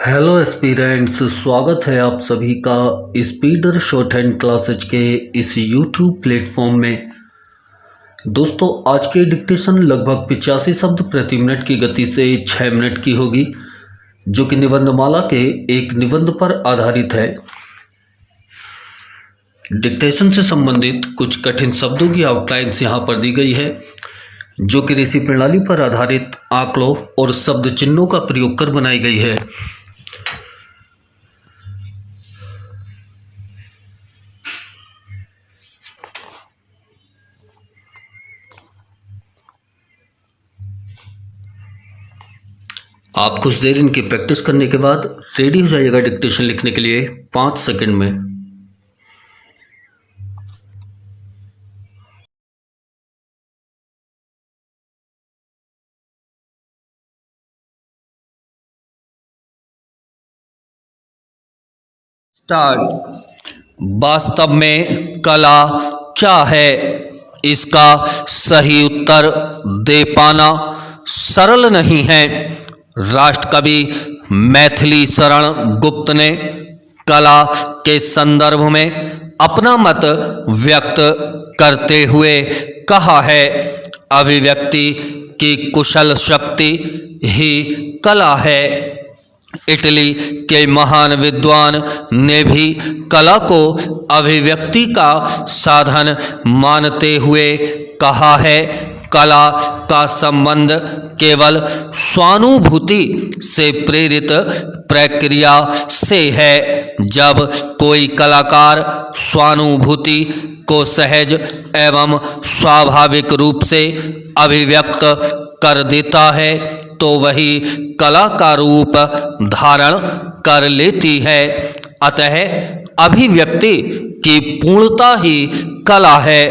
Hello aspirants, स्वागत है आप सभी का स्पीडर शॉर्ट हैंड क्लासेज के इस यूट्यूब प्लेटफॉर्म में। दोस्तों, आज के डिक्टेशन लगभग 85 शब्द प्रति मिनट की गति से 6 मिनट की होगी, जो कि निबंधमाला के एक निबंध पर आधारित है। डिक्टेशन से संबंधित कुछ कठिन शब्दों की आउटलाइंस यहाँ पर दी गई है, जो कि ऋषि प्रणाली पर आधारित आंकड़ों और शब्द चिन्हों का प्रयोग कर बनाई गई है। आप कुछ देर इनकी प्रैक्टिस करने के बाद रेडी हो जाइएगा डिक्टेशन लिखने के लिए 5 सेकंड में। स्टार्ट। वास्तव में कला क्या है, इसका सही उत्तर दे पाना सरल नहीं है। राष्ट्रकवि मैथिली शरण गुप्त ने कला के संदर्भ में अपना मत व्यक्त करते हुए कहा है, अभिव्यक्ति की कुशल शक्ति ही कला है। इटली के महान विद्वान ने भी कला को अभिव्यक्ति का साधन मानते हुए कहा है, कला का संबंध केवल स्वानुभूति से प्रेरित प्रक्रिया से है। जब कोई कलाकार स्वानुभूति को सहज एवं स्वाभाविक रूप से अभिव्यक्त कर देता है तो वही कला का रूप धारण कर लेती है। अतः अभिव्यक्ति की पूर्णता ही कला है,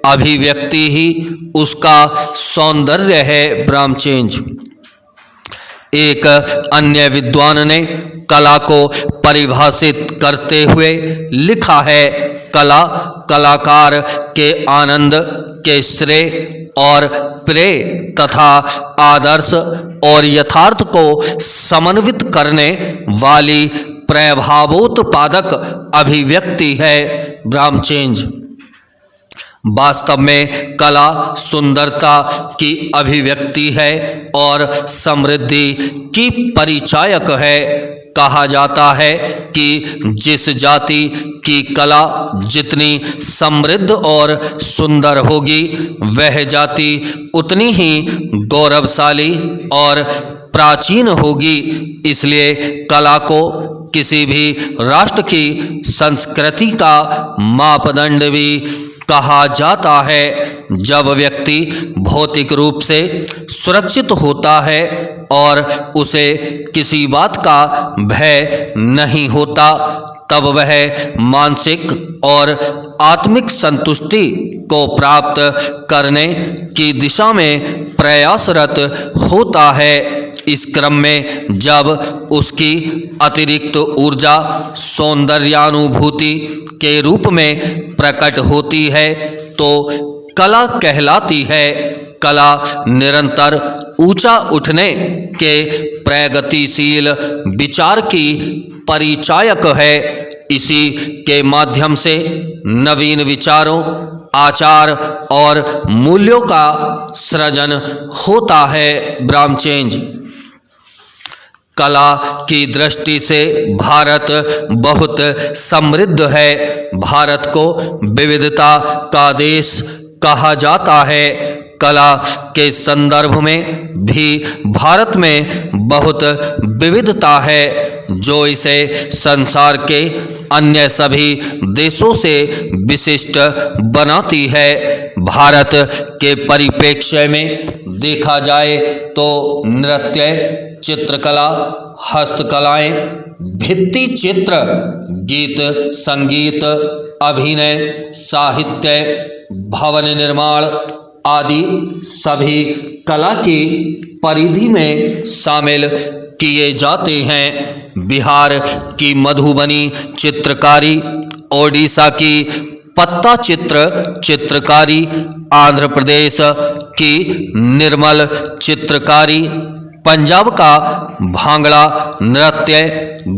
अभिव्यक्ति ही उसका सौंदर्य है। ब्रह्मचेंज। एक अन्य विद्वान ने कला को परिभाषित करते हुए लिखा है, कला कलाकार के आनंद के श्रेय और प्रेय तथा आदर्श और यथार्थ को समन्वित करने वाली प्रभावोत्पादक अभिव्यक्ति है। ब्रह्मचेंज। वास्तव में कला सुंदरता की अभिव्यक्ति है और समृद्धि की परिचायक है। कहा जाता है कि जिस जाति की कला जितनी समृद्ध और सुंदर होगी, वह जाति उतनी ही गौरवशाली और प्राचीन होगी। इसलिए कला को किसी भी राष्ट्र की संस्कृति का मापदंड भी कहा जाता है। जब व्यक्ति भौतिक रूप से सुरक्षित होता है और उसे किसी बात का भय नहीं होता, तब वह मानसिक और आत्मिक संतुष्टि को प्राप्त करने की दिशा में प्रयासरत होता है। इस क्रम में जब उसकी अतिरिक्त ऊर्जा सौंदर्यानुभूति के रूप में प्रकट होती है तो कला कहलाती है। कला निरंतर ऊंचा उठने के प्रगतिशील विचार की परिचायक है। इसी के माध्यम से नवीन विचारों, आचार और मूल्यों का सृजन होता है। ब्रह्मचेंज। कला की दृष्टि से भारत बहुत समृद्ध है। भारत को विविधता का देश कहा जाता है। कला के संदर्भ में भी भारत में बहुत विविधता है, जो इसे संसार के अन्य सभी देशों से विशिष्ट बनाती है। भारत के परिप्रेक्ष्य में देखा जाए तो नृत्य, चित्रकला, हस्तकलाएं, भित्ति चित्र, गीत संगीत, अभिनय, साहित्य, भवन निर्माण आदि सभी कला की परिधि में शामिल किए जाते हैं। बिहार की मधुबनी चित्रकारी, ओडिशा की पत्ता चित्रकारी, आंध्र प्रदेश की निर्मल चित्रकारी, पंजाब का भांगड़ा नृत्य,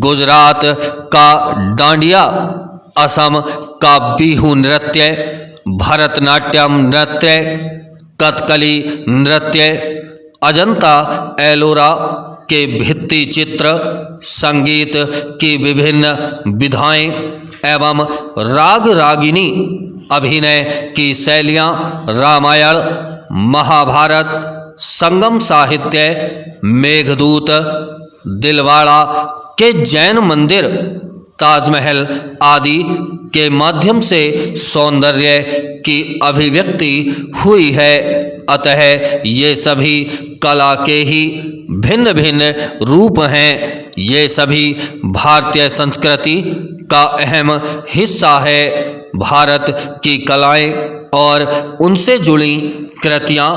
गुजरात का डांडिया, असम का बिहू नृत्य, भरतनाट्यम नृत्य, कथकली नृत्य, अजंता एलोरा के भित्ति चित्र, संगीत की विभिन्न विधाएं एवं राग रागिनी अभिनय की शैलियां, रामायण, महाभारत, संगम साहित्य, मेघदूत, दिलवाड़ा के जैन मंदिर, ताजमहल आदि के माध्यम से सौंदर्य की अभिव्यक्ति हुई है। अतः ये सभी कला के ही भिन्न भिन्न रूप हैं। ये सभी भारतीय संस्कृति का अहम हिस्सा है। भारत की कलाएं और उनसे जुड़ी कृतियां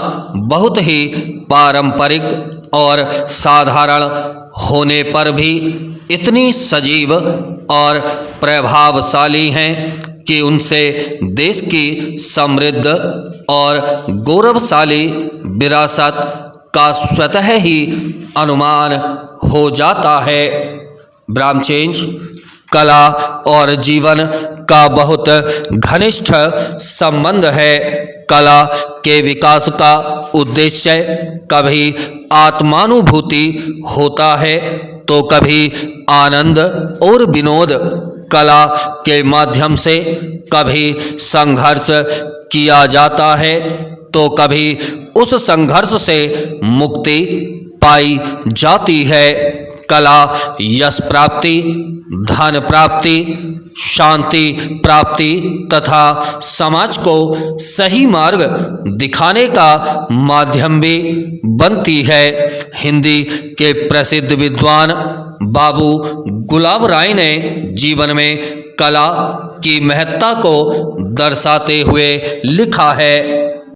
बहुत ही पारंपरिक और साधारण होने पर भी इतनी सजीव और प्रभावशाली हैं कि उनसे देश की समृद्ध और गौरवशाली विरासत का स्वतः ही अनुमान हो जाता है। ब्रह्मचेंज कला और जीवन का बहुत घनिष्ठ संबंध है। कला के विकास का उद्देश्य कभी आत्मानुभूति होता है तो कभी आनंद और विनोद। कला के माध्यम से कभी संघर्ष किया जाता है तो कभी उस संघर्ष से मुक्ति पाई जाती है। कला यश प्राप्ति, धन प्राप्ति, शांति प्राप्ति तथा समाज को सही मार्ग दिखाने का माध्यम भी बनती है। हिंदी के प्रसिद्ध विद्वान बाबू गुलाब राय ने जीवन में कला की महत्ता को दर्शाते हुए लिखा है।